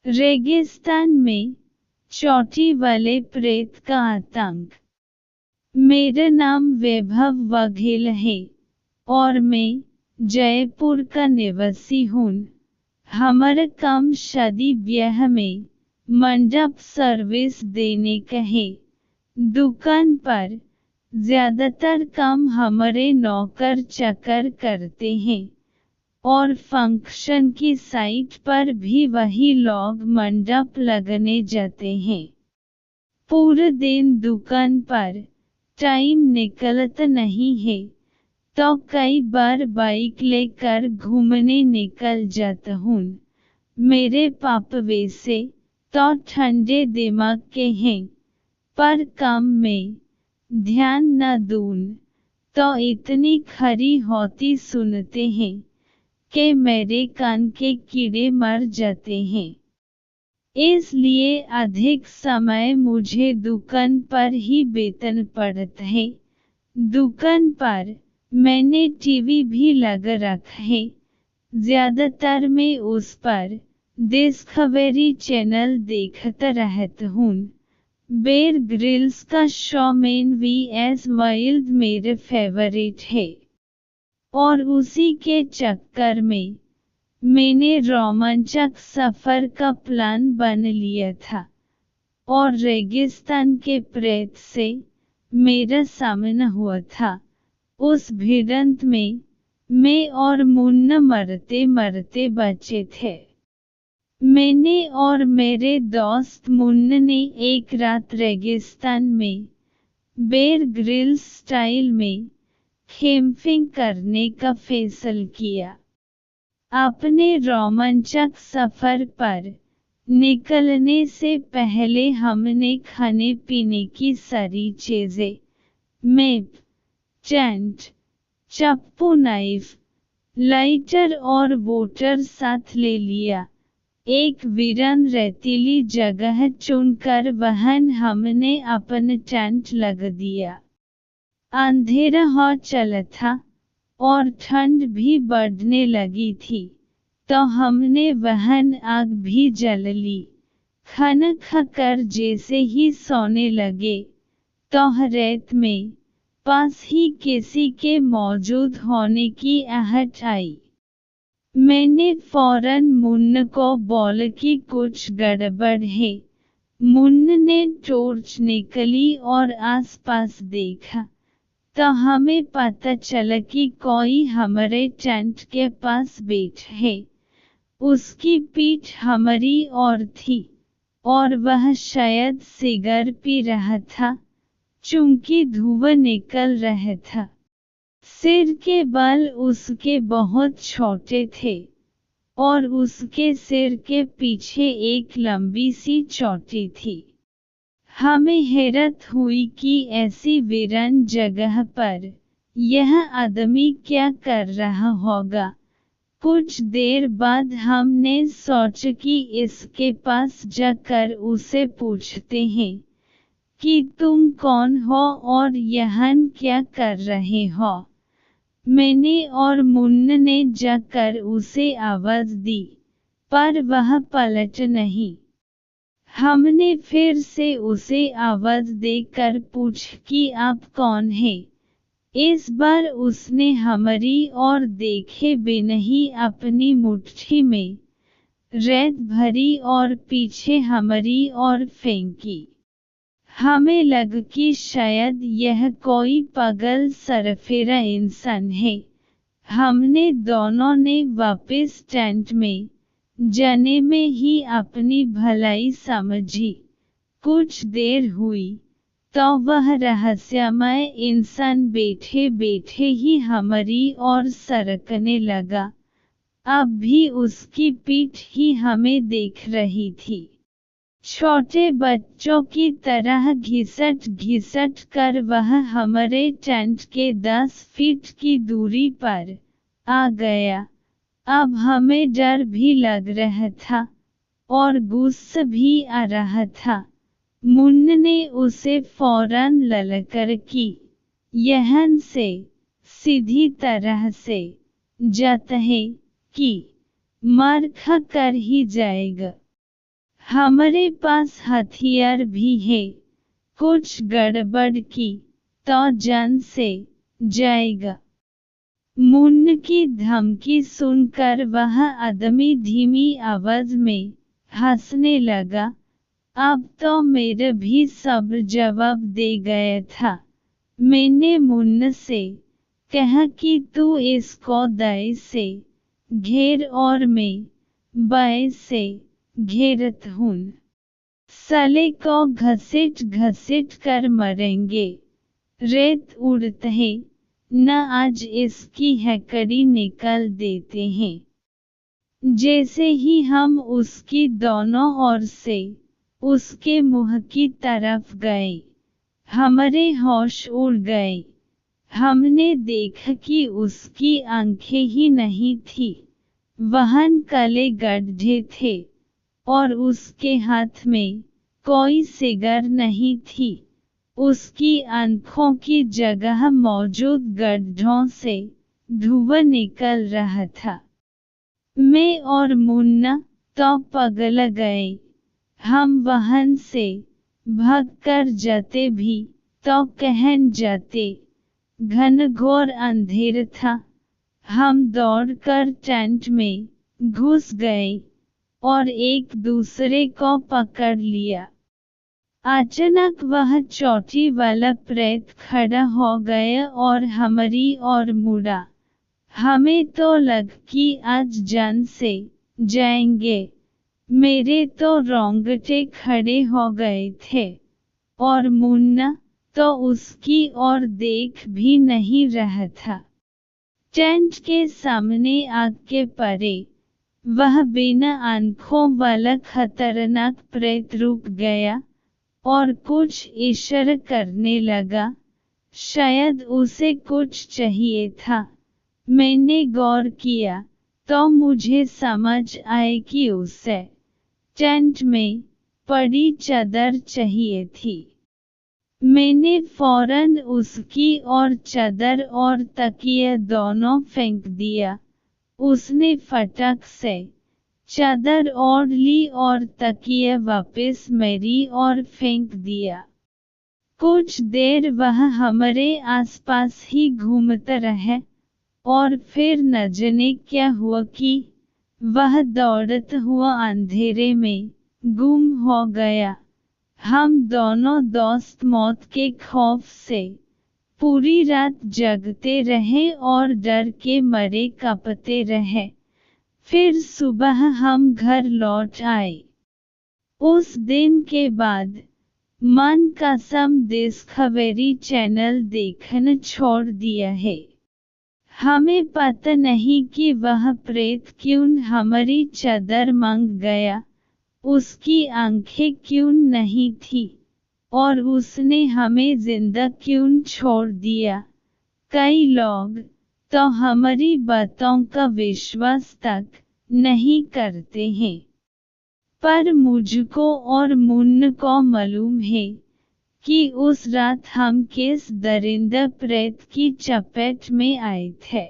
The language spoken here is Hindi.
रेगिस्तान में चोटी वाले प्रेत का आतंक। मेरा नाम वैभव वघेल है और मैं जयपुर का निवासी हूँ। हमारा काम शादी ब्याह में मंडप सर्विस देने का है। दुकान पर ज्यादातर काम हमारे नौकर चाकर करते हैं और फंक्शन की साइट पर भी वही लोग मंडप लगने जाते हैं। पूरे दिन दुकान पर टाइम निकलता नहीं है तो कई बार बाइक लेकर घूमने निकल जाता हूँ। मेरे पापा वैसे तो ठंडे दिमाग के हैं, पर काम में ध्यान न दूं तो इतनी खरी होती सुनते हैं कि मेरे कान के कीड़े मर जाते हैं। इसलिए अधिक समय मुझे दुकान पर ही बिताना पड़ता है। दुकान पर मैंने टीवी भी लगा रखा है। ज्यादातर मैं उस पर डिस्कवरी चैनल देखता रहता हूँ। बेयर ग्रिल्स का शो मैन vs वाइल्ड मेरा फेवरेट है और उसी के चक्कर में मैंने रोमांचक सफर का प्लान बन लिया था और रेगिस्तान के प्रेत से मेरा सामना हुआ था। उस भिड़ंत में मैं और मुन्ना मरते मरते बचे थे। मैंने और मेरे दोस्त मुन्ना ने एक रात रेगिस्तान में बेयर ग्रिल्स स्टाइल में कैंपिंग करने का फैसला किया। अपने रोमांचक सफर पर निकलने से पहले हमने खाने पीने की सारी चीजें, मैप, टेंट, चाकू, नाइफ, लाइटर और वाटर साथ ले लिया। एक वीरान रेतीली जगह चुनकर वहां हमने अपना टेंट लगा दिया। अंधेरा हो चला था और ठंड भी बढ़ने लगी थी, तो हमने वहां आग भी जला ली। खाना खाकर जैसे ही सोने लगे तो रात में पास ही किसी के मौजूद होने की आहट आई। मैंने फौरन मुन्ना को बोला कि कुछ गड़बड़ है। मुन्ना ने टॉर्च निकाली और आसपास देखा तो हमें पता चला कि कोई हमारे टेंट के पास बैठा है। उसकी पीठ हमारी ओर थी और वह शायद सिगारेट पी रहा था, चूंकि धुआं निकल रहा था। सिर के बाल उसके बहुत छोटे थे और उसके सिर के पीछे एक लंबी सी चोटी थी। हमें हैरत हुई कि ऐसी वीरान जगह पर यह आदमी क्या कर रहा होगा। कुछ देर बाद हमने सोचा कि इसके पास जाकर उसे पूछते हैं कि तुम कौन हो और यहाँ क्या कर रहे हो। मैंने और मुन्ना ने जाकर उसे आवाज दी, पर वह पलटा नहीं। हमने फिर से उसे आवाज देकर पूछा कि आप कौन हैं। इस बार उसने हमारी ओर देखे बिना ही अपनी मुट्ठी में रेत भरी और पीछे हमारी ओर फेंकी। हमें लगा कि शायद यह कोई पागल सरफेरा इंसान है। हमने दोनों ने वापस टेंट में जाने में ही अपनी भलाई समझी। कुछ देर हुई तो वह रहस्यमय इंसान बैठे बैठे ही हमारी ओर सरकने लगा। अब भी उसकी पीठ ही हमें देख रही थी। छोटे बच्चों की तरह घिसट घिसट कर वह हमारे टेंट के 10 फीट की दूरी पर आ गया। अब हमें डर भी लग रहा था और गुस्सा भी आ रहा था। मुन्ना ने उसे फौरन ललकार कि यहाँ से सीधी तरह से जाता है कि मार खा कर ही जाएगा। हमारे पास हथियार भी है, कुछ गड़बड़ की तो जान से जाएगा। मुन्ना की धमकी सुनकर वह आदमी धीमी आवाज में हंसने लगा। अब तो मेरा भी सब जवाब दे गया था। मैंने मुन्ना से कहा कि तू इसको दाएं से घेर और मैं बाएं से घेरत हूँ। साले को घसीट घसीट कर मरेंगे। रेत उड़ते है न, आज इसकी हैकड़ी निकाल देते हैं। जैसे ही हम उसकी दोनों ओर से उसके मुंह की तरफ गए, हमारे होश उड़ गए। हमने देखा कि उसकी आंखें ही नहीं थी, वहां काले गड्ढे थे और उसके हाथ में कोई सिगार नहीं थी। उसकी आंखों की जगह मौजूद गड्ढों से धुआं निकल रहा था। मैं और मुन्ना तो पगला गए। हम वहां से भागकर जाते भी तो कहन जाते। घनघोर अंधेर था। हम दौड़कर टेंट में घुस गए और एक दूसरे को पकड़ लिया। अचानक वह चोटी वाला प्रेत खड़ा हो गया और हमारी ओर मुड़ा। हमें तो लग कि आज जान से जाएंगे। मेरे तो रोंगटे खड़े हो गए थे और मुन्ना तो उसकी ओर देख भी नहीं रहा था। टेंट के सामने आग के परे वह बिना आंखों वाला खतरनाक प्रेत रुक गया और कुछ इशारा करने लगा। शायद उसे कुछ चाहिए था। मैंने गौर किया तो मुझे समझ आया कि उसे टेंट में पड़ी चादर चाहिए थी। मैंने फौरन उसकी और चादर और तकिया दोनों फेंक दिया। उसने फटाक से चादर ओढ़ ली और तकिया वापस मेरी ओर फेंक दिया। कुछ देर वह हमारे आसपास ही घूमता रहा और फिर न जाने क्या हुआ कि वह दौड़ता हुआ अंधेरे में गुम हो गया। हम दोनों दोस्त मौत के खौफ से पूरी रात जगते रहे और डर के मारे कांपते रहे। फिर सुबह हम घर लौट आए। उस दिन के बाद मन कसम डिस्कवरी चैनल देखना छोड़ दिया है। हमें पता नहीं कि वह प्रेत क्यों हमारी चादर मांग गया, उसकी आंखें क्यों नहीं थी और उसने हमें जिंदा क्यों छोड़ दिया। कई लोग तो हमारी बातों का विश्वास तक नहीं करते हैं, पर मुझको और मुन्ना को मालूम है कि उस रात हम किस दरिंदा प्रेत की चपेट में आए थे।